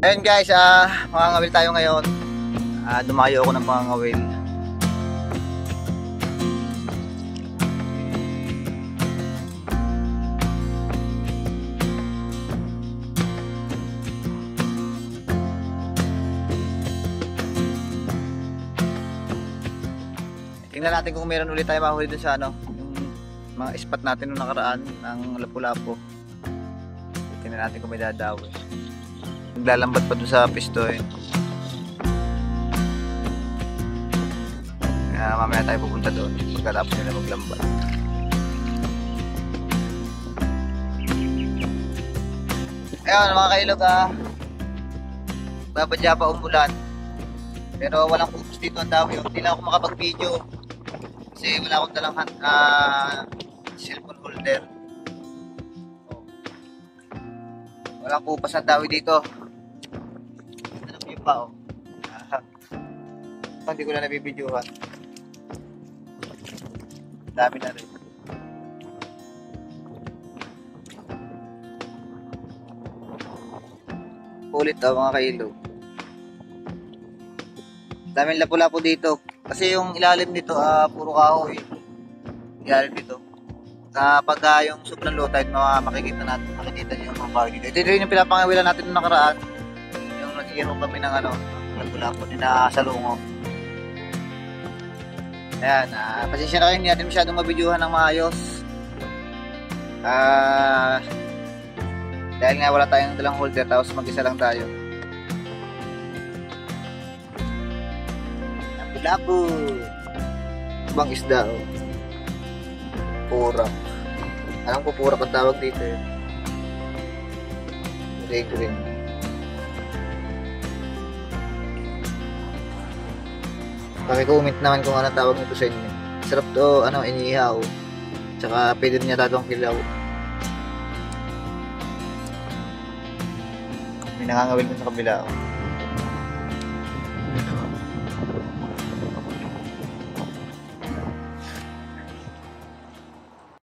Ayun guys, mangangawil tayo ngayon. Dumayo ako ng mangangawil. Tingnan natin kung meron ulit tayo mahuli dun sa yung mga spot natin nung nakaraan ng Lapu-Lapu. Tingnan natin kung may dadawi. Naglalambat pa dun sa pistoy. Mamaya tayo pupunta doon pagkatapos nila maglambat. Ayun mga kailog, babadya pa umulan pero walang pupus dito ang dami. Hindi lang ako makapag-video kasi wala akong dalang cellphone holder. Walang pupas ang dawi dito. Ano yung pa hindi ko na nabibidyohan. Dami na rin. Ulit mga kailog. Daming lapu-lapu dito. Kasi yung ilalim dito puro kahoy. Ilalim dito. Kapag yung sobrang low tide, makikita niyo yung mga bagay dito. Ito rin yung pinapangawilan natin noong nakaraan. Yung nag-iiro kami ng lapu-lapu na salungo. Ayan, pasensya na kayo, hindi natin masyadong mabidyuhan ng maayos. Dahil nga wala tayong dalang holder, tapos mag-isa lang tayo. Lapu-lapu. Ibang isda, Purak. Alam ko purak ang tawag dito, green. Paki-comment naman kung anong tawag nito sa inyo. Sarap to, inihaw. Tsaka pwede rin yata itong kilaw. May nangangawil mo sa kabila,